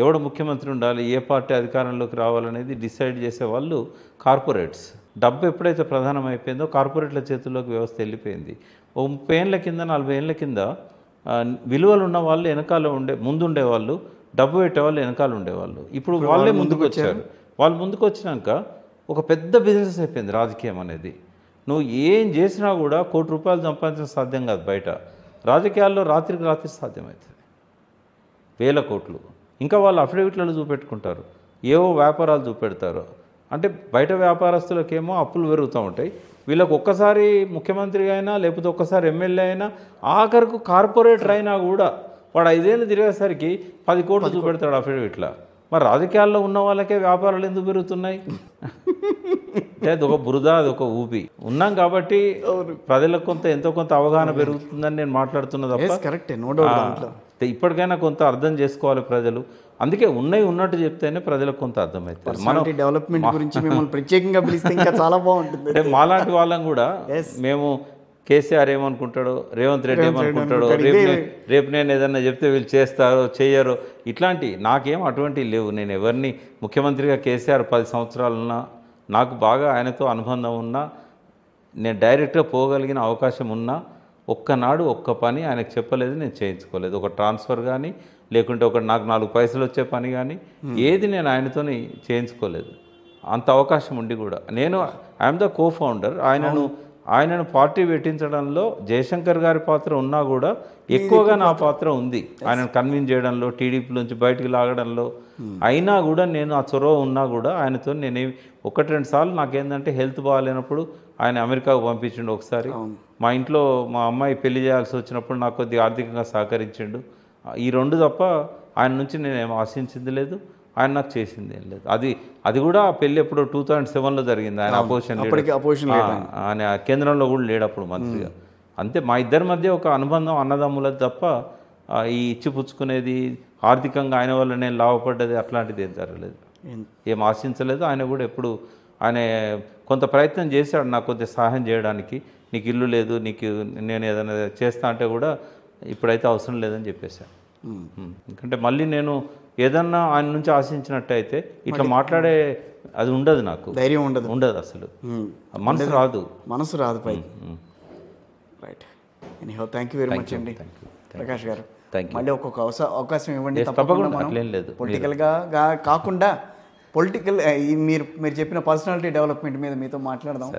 ఎవడు ముఖ్యమంత్రి ఉండాలి, ఏ పార్టీ అధికారంలోకి రావాలనేది డిసైడ్ చేసే వాళ్ళు కార్పొరేట్స్. డబ్బు ఎప్పుడైతే ప్రధానమైపోయిందో కార్పొరేట్ల చేతుల్లోకి వ్యవస్థ వెళ్ళిపోయింది. ఓ 30 ఏళ్ళ కింద 40 ఏళ్ళ కింద విలువలు ఉన్న వాళ్ళు వెనకాల ముందుండేవాళ్ళు, డబ్బు పెట్టేవాళ్ళు వెనకాల ఉండేవాళ్ళు. ఇప్పుడు వాళ్ళే ముందుకు వచ్చారు. వాళ్ళు ముందుకు వచ్చినాక ఒక పెద్ద బిజినెస్ అయిపోయింది రాజకీయం అనేది. నువ్వు ఏం చేసినా కూడా ₹1 సంపాదించడం సాధ్యం కాదు బయట. రాజకీయాల్లో రాత్రికి రాత్రి సాధ్యమవుతుంది, వేల కోట్లు. ఇంకా వాళ్ళు అఫిడవిట్లలో చూపెట్టుకుంటారు, ఏవో వ్యాపారాలు చూపెడతారు. అంటే బయట వ్యాపారస్తులకేమో అప్పులు పెరుగుతూ ఉంటాయి, వీళ్ళకి ఒక్కసారి ముఖ్యమంత్రి అయినా లేకపోతే ఒక్కసారి ఎమ్మెల్యే అయినా ఆఖరికి కార్పొరేటర్ అయినా కూడా వాడు 5 ఏళ్ళు తిరిగేసరికి 10 కోట్లు చూపెడతాడు అఫిడవిట్లో. మరి రాజకీయాల్లో ఉన్న వాళ్ళకే వ్యాపారాలు ఎందుకు పెరుగుతున్నాయి? అది ఒక బురద, అది ఒక ఊపి. ఉన్నాం కాబట్టి ప్రజలకు ఎంతో కొంత అవగాహన పెరుగుతుందని నేను మాట్లాడుతున్నా తప్ప, ఇప్పటికైనా కొంత అర్థం చేసుకోవాలి ప్రజలు. అందుకే ఉన్నట్టు చెప్తేనే ప్రజలకు కొంత అర్థమవుతుంది. మనం డెవలప్మెంట్ గురించి మిమ్మల్ని ప్రత్యేకంగా పిలిస్తే ఇంకా చాలా బాగుంటుంది. అంటే మాలాంటి వాళ్ళం కూడా మేము కేసీఆర్ ఏమనుకుంటాడో, రేవంత్ రెడ్డి ఏమనుకుంటాడో, రేపు నేను ఏదన్నా చెప్తే వీళ్ళు చేస్తారో చెయ్యరో, ఇట్లాంటి నాకేం అటువంటివి లేవు. నేను ఎవరిని ముఖ్యమంత్రిగా కేసీఆర్ 10 సంవత్సరాలున్నా, నాకు బాగా ఆయనతో అనుబంధం ఉన్నా, నేను డైరెక్ట్గా పోగలిగిన అవకాశం ఉన్నా, ఒక్కనాడు ఒక్క పని ఆయనకు చెప్పలేదు, నేను చేయించుకోలేదు. ఒక ట్రాన్స్ఫర్ కానీ లేకుంటే నాకు 4 పైసలు వచ్చే పని కానీ ఏది నేను ఆయనతో చేయించుకోలేదు. అంత అవకాశం ఉండి కూడా నేను ఐఎమ్ ద కో ఫౌండర్. ఆయనను పార్టీ పెట్టించడంలో జయశంకర్ గారి పాత్ర ఉన్నా కూడా ఎక్కువగా నా పాత్ర ఉంది. ఆయనను కన్విన్స్ చేయడంలో, టీడీపీ నుంచి బయటికి లాగడంలో. అయినా కూడా నేను ఆ చొరవ ఉన్నా కూడా ఆయనతో నేను 1-2 సార్లు నాకేంటంటే హెల్త్ బాగాలేనప్పుడు ఆయన అమెరికాకు పంపించిండు. ఒకసారి మా ఇంట్లో మా అమ్మాయి పెళ్లి చేయాల్సి వచ్చినప్పుడు నాకు కొద్దిగా ఆర్థికంగా సహకరించిండు. ఈ 2 తప్ప ఆయన నుంచి నేను ఏం ఆశించింది లేదు, ఆయన నాకు చేసింది ఏం లేదు. అది కూడా పెళ్ళి ఎప్పుడు 2007లో జరిగింది. ఆయన అపోజిషన్ ఆయన కేంద్రంలో కూడా లేడప్పుడు మంత్రిగా. అంతే మా ఇద్దరి మధ్య ఒక అనుబంధం అన్నదమ్ములది తప్ప ఈ ఇచ్చిపుచ్చుకునేది, ఆర్థికంగా ఆయన వల్ల నేను లాభపడ్డది అట్లాంటిది ఏం జరగలేదు, ఏం ఆశించలేదు. ఆయన కూడా ఎప్పుడు ఆయన కొంత ప్రయత్నం చేశాడు నాకు కొద్దిగా సహాయం చేయడానికి. నీకు ఇల్లు లేదు, నీకు నేను ఏదైనా చేస్తా అంటే కూడా ఇప్పుడైతే అవసరం లేదని చెప్పేశాను. ఎందుకంటే మళ్ళీ నేను ఏదన్నా ఆయన నుంచి ఆశించినట్టయితే ఇట్లా మాట్లాడే అది ఉండదు, నాకు ధైర్యం ఉండదు అసలు, మనసు రాదు పై. Right, anyhow thank you very much అండి ప్రకాష్ గారు. మళ్ళీ ఒక్కొక్క అవకాశం ఇవ్వండి. తప్పకుండా అట్లేం లేదు, పొలిటికల్గా కాకుండా మీరు చెప్పిన పర్సనాలిటీ డెవలప్మెంట్ మీద మీతో మాట్లాడదాం.